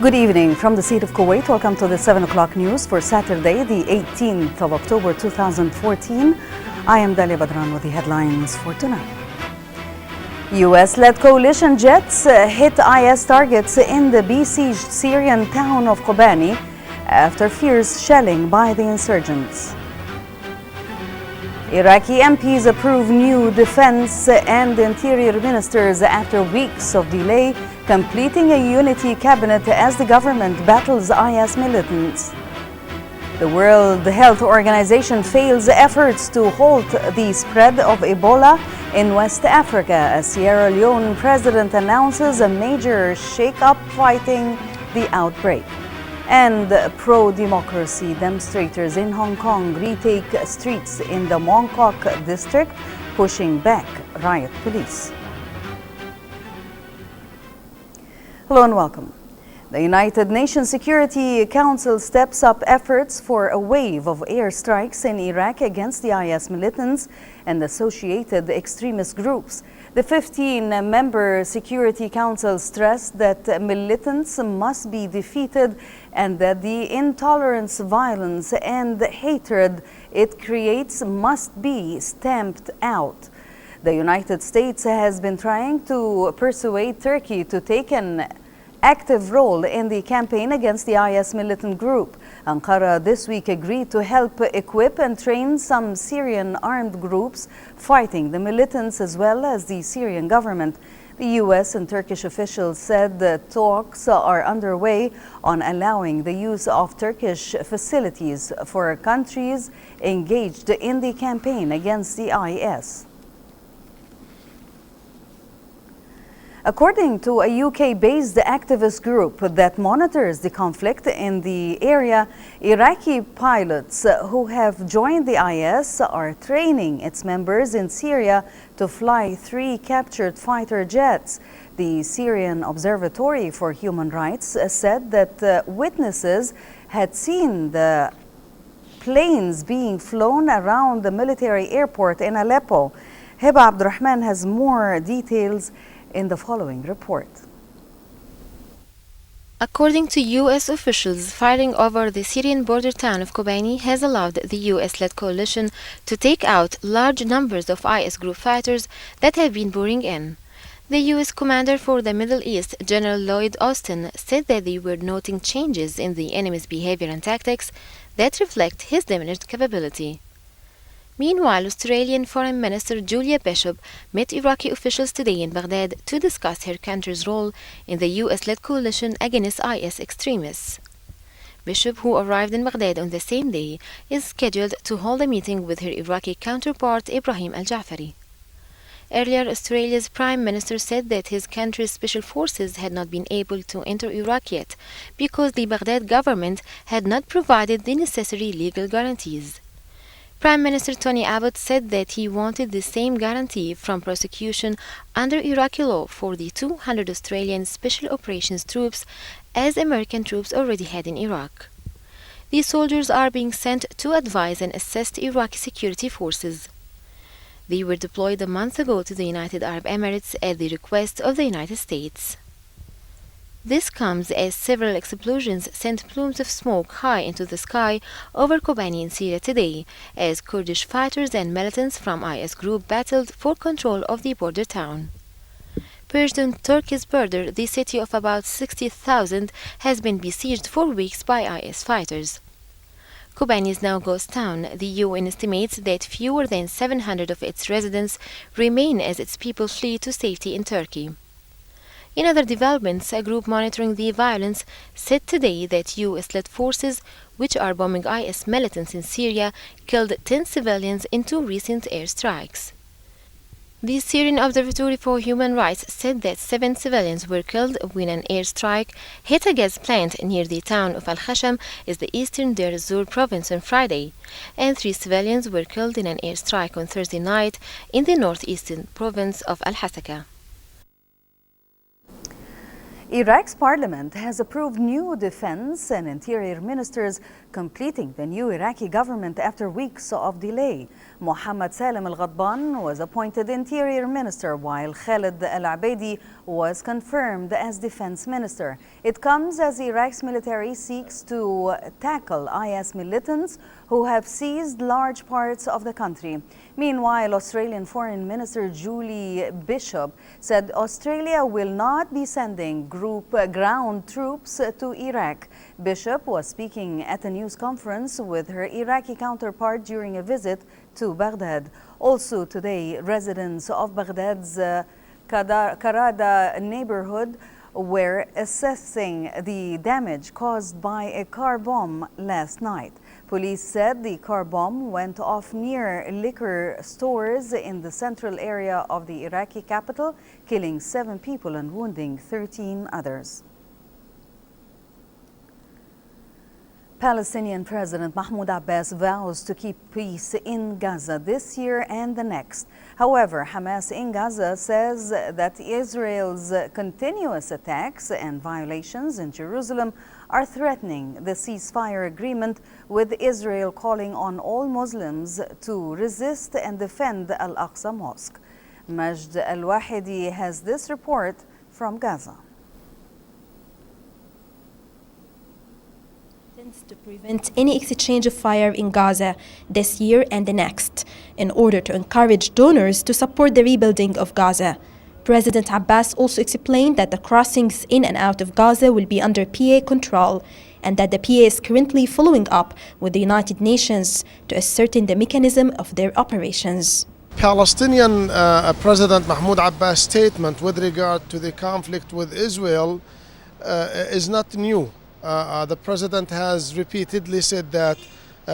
Good evening from the State of Kuwait. Welcome to the 7 o'clock news for Saturday, the 18th of October 2014. I am Dalia Badran with the headlines for tonight. U.S.-led coalition jets hit IS targets in the besieged Syrian town of Kobani after fierce shelling by the insurgents. Iraqi MPs approve new defense and interior ministers after weeks of delay, completing a unity cabinet as the government battles IS militants. The World Health Organization fails efforts to halt the spread of Ebola in West Africa as Sierra Leone president announces a major shake-up fighting the outbreak. And pro-democracy demonstrators in Hong Kong retake streets in the Mong Kok district, pushing back riot police. Hello and welcome. The United Nations Security Council steps up efforts for a wave of airstrikes in Iraq against the IS militants and associated extremist groups. The 15-member Security Council stressed that militants must be defeated and that the intolerance, violence, and hatred it creates must be stamped out. The United States has been trying to persuade Turkey to take an active role in the campaign against the IS militant group. Ankara this week agreed to help equip and train some Syrian armed groups fighting the militants as well as the Syrian government. The U.S. and Turkish officials said that talks are underway on allowing the use of Turkish facilities for countries engaged in the campaign against the IS. According to a UK-based activist group that monitors the conflict in the area, Iraqi pilots who have joined the IS are training its members in Syria to fly 3 captured fighter jets. The Syrian Observatory for Human Rights said that witnesses had seen the planes being flown around the military airport in Aleppo. Heba Abdurrahman has more details in the following report. According to U.S. officials, fighting over the Syrian border town of Kobani has allowed the U.S.-led coalition to take out large numbers of IS group fighters that have been pouring in. The U.S. commander for the Middle East, General Lloyd Austin, said that they were noting changes in the enemy's behavior and tactics that reflect his diminished capability. Meanwhile, Australian Foreign Minister Julia Bishop met Iraqi officials today in Baghdad to discuss her country's role in the U.S.-led coalition against IS extremists. Bishop, who arrived in Baghdad on the same day, is scheduled to hold a meeting with her Iraqi counterpart Ibrahim al-Jafari. Earlier, Australia's Prime Minister said that his country's special forces had not been able to enter Iraq yet because the Baghdad government had not provided the necessary legal guarantees. Prime Minister Tony Abbott said that he wanted the same guarantee from prosecution under Iraqi law for the 200 Australian Special Operations troops as American troops already had in Iraq. These soldiers are being sent to advise and assist Iraqi security forces. They were deployed a month ago to the United Arab Emirates at the request of the United States. This comes as several explosions sent plumes of smoke high into the sky over Kobani in Syria today, as Kurdish fighters and militants from IS group battled for control of the border town. Perched on Turkey's border, the city of about 60,000 has been besieged for weeks by IS fighters. Kobani is now a ghost town. The UN estimates that fewer than 700 of its residents remain as its people flee to safety in Turkey. In other developments, a group monitoring the violence said today that U.S.-led forces, which are bombing IS militants in Syria, killed 10 civilians in 2 recent airstrikes. The Syrian Observatory for Human Rights said that 7 civilians were killed when an airstrike hit a gas plant near the town of Al-Khasham in the eastern Deir ez-Zor province on Friday, and 3 civilians were killed in an airstrike on Thursday night in the northeastern province of Al-Hasaka. Iraq's parliament has approved new defense and interior ministers, completing the new Iraqi government after weeks of delay. Mohammed Salim al-Ghadban was appointed interior minister, while Khalid al-Abaidi was confirmed as defense minister. It comes as Iraq's military seeks to tackle IS militants who have seized large parts of the country. Meanwhile, Australian Foreign Minister Julie Bishop said Australia will not be sending ground troops to Iraq. Bishop was speaking at a news conference with her Iraqi counterpart during a visit to Baghdad. Also today, residents of Baghdad's Karada neighborhood were assessing the damage caused by a car bomb last night. Police said the car bomb went off near liquor stores in the central area of the Iraqi capital, killing 7 people and wounding 13 others. Palestinian President Mahmoud Abbas vows to keep peace in Gaza this year and the next. However, Hamas in Gaza says that Israel's continuous attacks and violations in Jerusalem are threatening the ceasefire agreement, with Israel calling on all Muslims to resist and defend Al-Aqsa Mosque. Majd Al-Wahidi has this report from Gaza. To prevent any exchange of fire in Gaza this year and the next, in order to encourage donors to support the rebuilding of Gaza. President Abbas also explained that the crossings in and out of Gaza will be under PA control, and that the PA is currently following up with the United Nations to ascertain the mechanism of their operations. Palestinian President Mahmoud Abbas' statement with regard to the conflict with Israel is not new. The President has repeatedly said that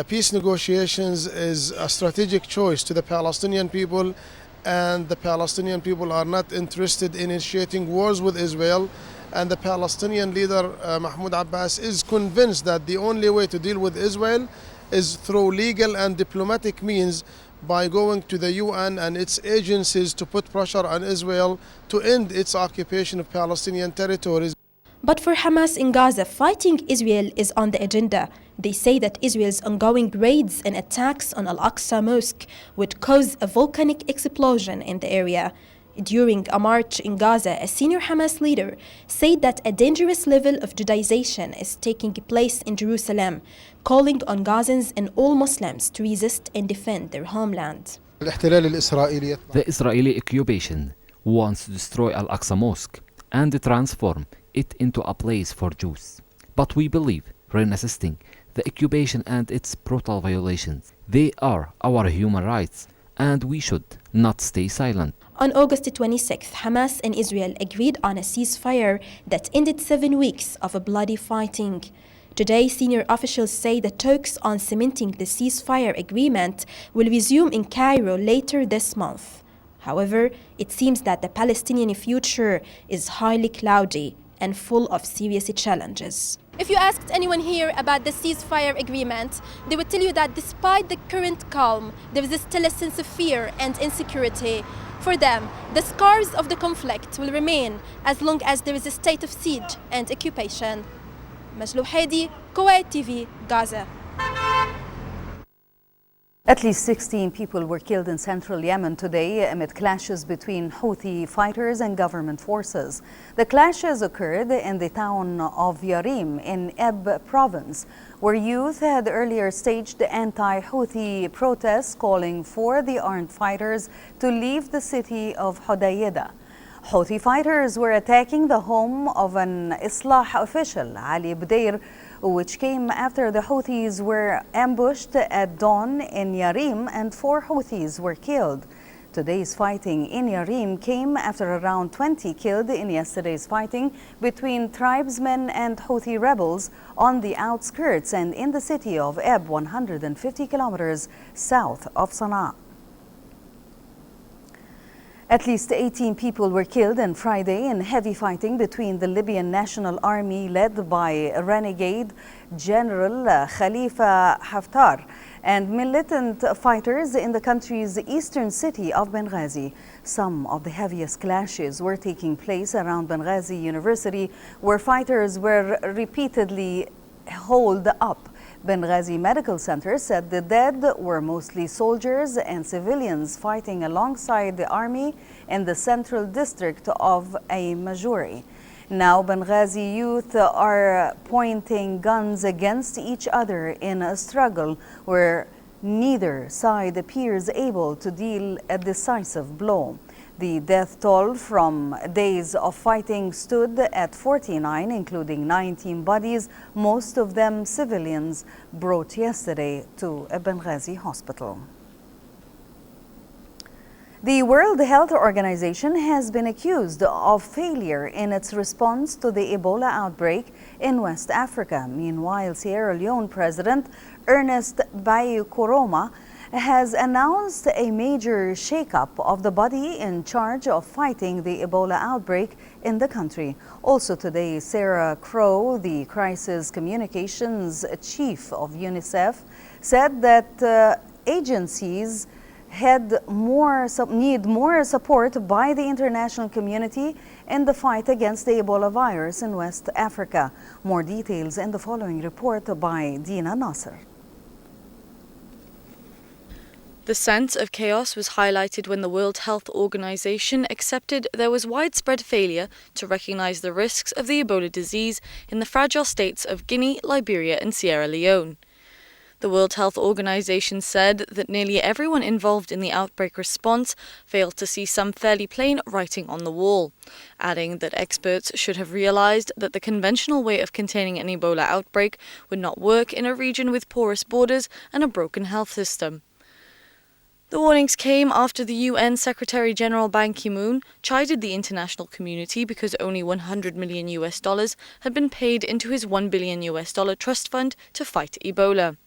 peace negotiations is a strategic choice to the Palestinian people, and the Palestinian people are not interested in initiating wars with Israel. And the Palestinian leader Mahmoud Abbas is convinced that the only way to deal with Israel is through legal and diplomatic means, by going to the UN and its agencies to put pressure on Israel to end its occupation of Palestinian territories. But for Hamas in Gaza, fighting Israel is on the agenda. They say that Israel's ongoing raids and attacks on Al-Aqsa Mosque would cause a volcanic explosion in the area. During a march in Gaza, a senior Hamas leader said that a dangerous level of Judaization is taking place in Jerusalem, calling on Gazans and all Muslims to resist and defend their homeland. The Israeli occupation wants to destroy Al-Aqsa Mosque and transform it into a place for Jews. But we believe in resisting the occupation and its brutal violations. They are our human rights, and we should not stay silent. On August 26th, Hamas and Israel agreed on a ceasefire that ended 7 weeks of bloody fighting. Today, senior officials say the talks on cementing the ceasefire agreement will resume in Cairo later this month. However, it seems that the Palestinian future is highly cloudy and full of serious challenges. If you asked anyone here about the ceasefire agreement, they would tell you that despite the current calm, there is still a sense of fear and insecurity. For them, the scars of the conflict will remain as long as there is a state of siege and occupation. Majd Al-Wahidi, Kuwait TV, Gaza. At least 16 people were killed in central Yemen today amid clashes between Houthi fighters and government forces. The clashes occurred in the town of Yarim in Eb province, where youth had earlier staged anti-Houthi protests calling for the armed fighters to leave the city of Hodaydah. Houthi fighters were attacking the home of an Islah official, Ali Bdeir, which came after the Houthis were ambushed at dawn in Yarim and 4 Houthis were killed. Today's fighting in Yarim came after around 20 killed in yesterday's fighting between tribesmen and Houthi rebels on the outskirts and in the city of Eb, 150 kilometers south of Sana'a. At least 18 people were killed on Friday in heavy fighting between the Libyan National Army led by renegade General Khalifa Haftar and militant fighters in the country's eastern city of Benghazi. Some of the heaviest clashes were taking place around Benghazi University, where fighters were repeatedly holed up. Benghazi Medical Center said the dead were mostly soldiers and civilians fighting alongside the army in the central district of a Majuri. Now Benghazi youth are pointing guns against each other in a struggle where neither side appears able to deal a decisive blow. The death toll from days of fighting stood at 49, including 19 bodies, most of them civilians, brought yesterday to a Benghazi hospital. The World Health Organization has been accused of failure in its response to the Ebola outbreak in West Africa. Meanwhile, Sierra Leone President Ernest Bai Koroma has announced a major shakeup of the body in charge of fighting the Ebola outbreak in the country. Also today, Sarah Crow, the crisis communications chief of UNICEF, said that agencies need more support by the international community in the fight against the Ebola virus in West Africa. More details in the following report by Dina Nasser. The sense of chaos was highlighted when the World Health Organization accepted there was widespread failure to recognize the risks of the Ebola disease in the fragile states of Guinea, Liberia, and Sierra Leone. The World Health Organization said that nearly everyone involved in the outbreak response failed to see some fairly plain writing on the wall, adding that experts should have realized that the conventional way of containing an Ebola outbreak would not work in a region with porous borders and a broken health system. The warnings came after the UN Secretary-General Ban Ki-moon chided the international community because only $100 million had been paid into his $1 billion trust fund to fight Ebola.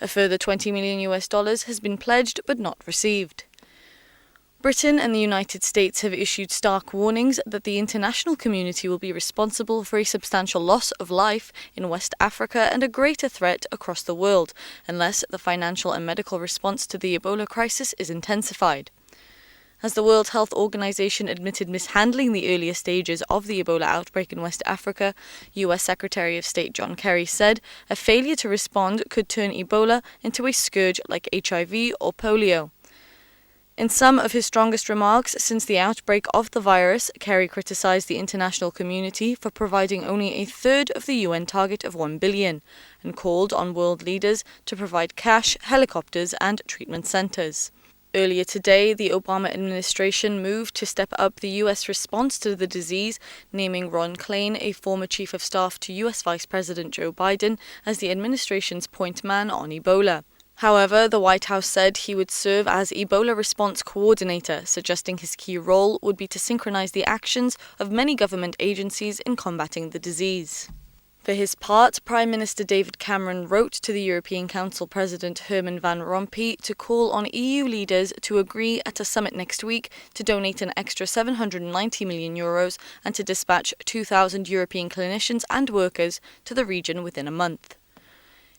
A further $20 million has been pledged but not received. Britain and the United States have issued stark warnings that the international community will be responsible for a substantial loss of life in West Africa and a greater threat across the world, unless the financial and medical response to the Ebola crisis is intensified. As the World Health Organization admitted mishandling the earlier stages of the Ebola outbreak in West Africa, U.S. Secretary of State John Kerry said a failure to respond could turn Ebola into a scourge like HIV or polio. In some of his strongest remarks since the outbreak of the virus, Kerry criticized the international community for providing only a third of the UN target of $1 billion and called on world leaders to provide cash, helicopters, and treatment centers. Earlier today, the Obama administration moved to step up the U.S. response to the disease, naming Ron Klain, a former chief of staff to U.S. Vice President Joe Biden, as the administration's point man on Ebola. However, the White House said he would serve as Ebola response coordinator, suggesting his key role would be to synchronize the actions of many government agencies in combating the disease. For his part, Prime Minister David Cameron wrote to the European Council President Herman Van Rompuy to call on EU leaders to agree at a summit next week to donate an extra €790 million and to dispatch 2,000 European clinicians and workers to the region within a month.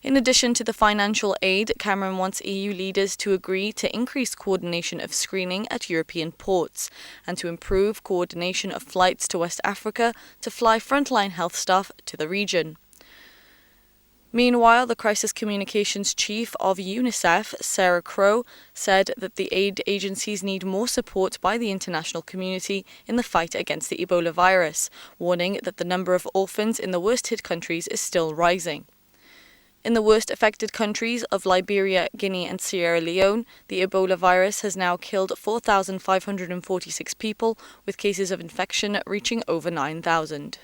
In addition to the financial aid, Cameron wants EU leaders to agree to increase coordination of screening at European ports and to improve coordination of flights to West Africa to fly frontline health staff to the region. Meanwhile, the crisis communications chief of UNICEF, Sarah Crow, said that the aid agencies need more support by the international community in the fight against the Ebola virus, warning that the number of orphans in the worst-hit countries is still rising. In the worst affected countries of Liberia, Guinea and Sierra Leone, the Ebola virus has now killed 4,546 people, with cases of infection reaching over 9,000.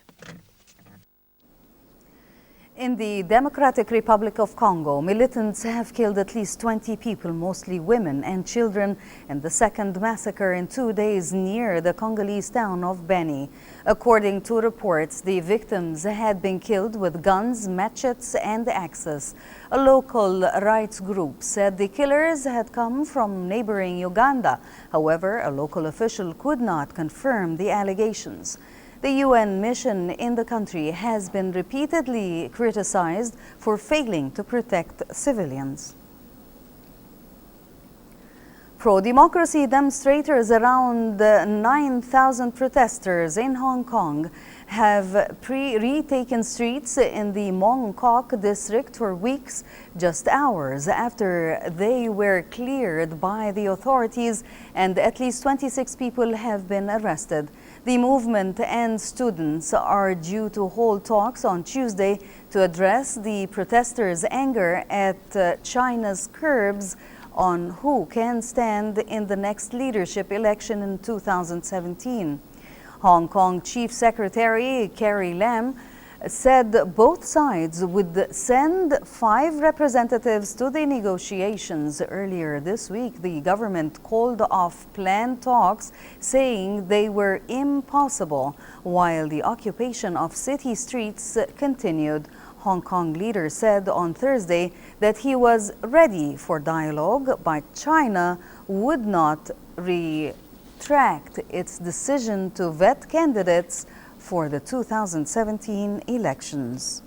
In the Democratic Republic of Congo, militants have killed at least 20 people, mostly women and children, in the second massacre in 2 days near the Congolese town of Beni. According to reports, the victims had been killed with guns, machetes, and axes. A local rights group said the killers had come from neighboring Uganda. However, a local official could not confirm the allegations. The UN mission in the country has been repeatedly criticized for failing to protect civilians. Pro-democracy demonstrators, around 9,000 protesters in Hong Kong, have retaken streets in the Mong Kok district for weeks, just hours after they were cleared by the authorities, and at least 26 people have been arrested. The movement and students are due to hold talks on Tuesday to address the protesters' anger at China's curbs on who can stand in the next leadership election in 2017. Hong Kong Chief Secretary Carrie Lam said both sides would send 5 representatives to the negotiations. Earlier this week, the government called off planned talks, saying they were impossible, while the occupation of city streets continued. Hong Kong leader said on Thursday that he was ready for dialogue, but China would not retract its decision to vet candidates for the 2017 elections.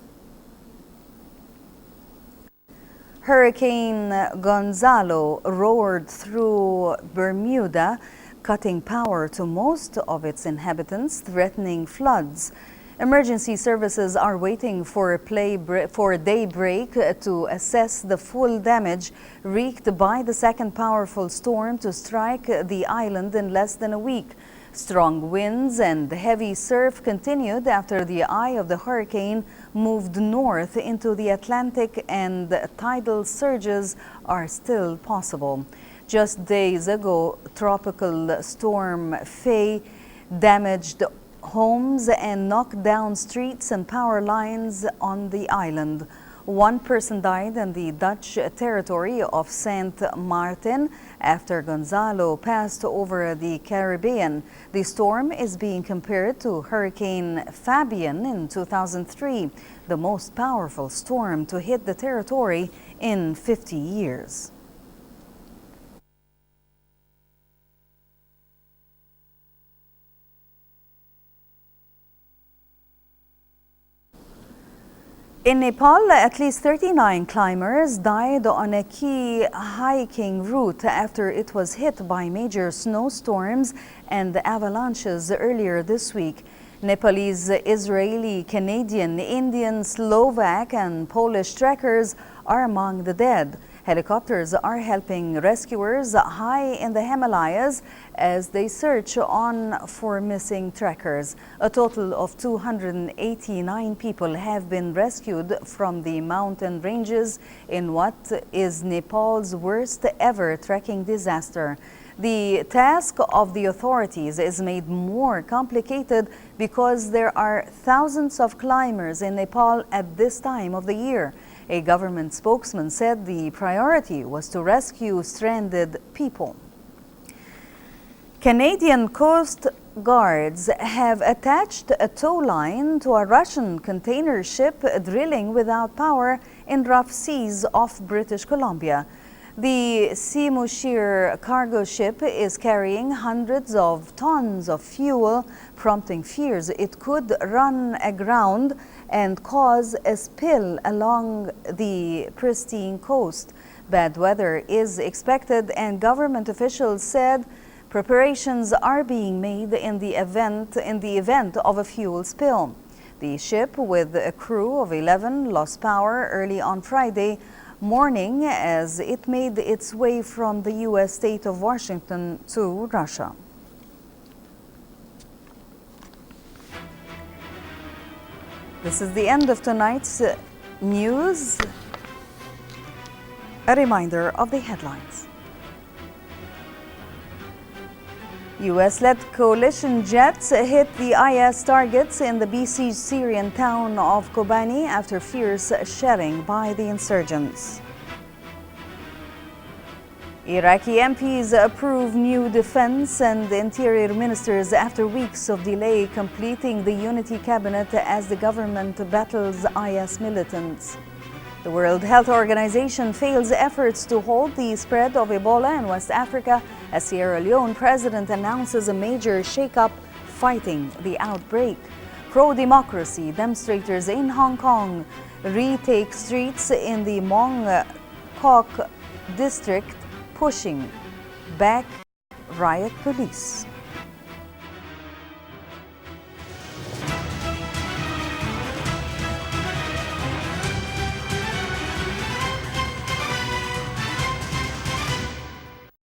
Hurricane Gonzalo roared through Bermuda, cutting power to most of its inhabitants, threatening floods. Emergency services are waiting for daybreak to assess the full damage wreaked by the second powerful storm to strike the island in less than a week. Strong winds and heavy surf continued after the eye of the hurricane moved north into the Atlantic, and tidal surges are still possible. Just days ago, Tropical Storm Faye damaged homes and knocked down streets and power lines on the island. 1 person died in the Dutch territory of Saint Martin after Gonzalo passed over the Caribbean. The storm is being compared to Hurricane Fabian in 2003, the most powerful storm to hit the territory in 50 years. In Nepal, at least 39 climbers died on a key hiking route after it was hit by major snowstorms and avalanches earlier this week. Nepalese, Israeli, Canadian, Indian, Slovak, and Polish trekkers are among the dead. Helicopters are helping rescuers high in the Himalayas as they search on for missing trekkers. A total of 289 people have been rescued from the mountain ranges in what is Nepal's worst ever trekking disaster. The task of the authorities is made more complicated because there are thousands of climbers in Nepal at this time of the year. A government spokesman said the priority was to rescue stranded people. Canadian Coast Guards have attached a tow line to a Russian container ship drilling without power in rough seas off British Columbia. The Seamushir cargo ship is carrying hundreds of tons of fuel, prompting fears it could run aground and cause a spill along the pristine coast. Bad weather is expected, and government officials said preparations are being made in the event of a fuel spill. The ship, with a crew of 11, lost power early on Friday morning as it made its way from the U.S. state of Washington to Russia. This is the end of tonight's news. A reminder of the headlines. U.S.-led coalition jets hit the IS targets in the besieged Syrian town of Kobani after fierce shelling by the insurgents. Iraqi MPs approve new defense and interior ministers after weeks of delay completing the unity cabinet as the government battles IS militants. The World Health Organization fails efforts to halt the spread of Ebola in West Africa as Sierra Leone president announces a major shakeup fighting the outbreak. Pro-democracy demonstrators in Hong Kong retake streets in the Mong Kok district, pushing back riot police.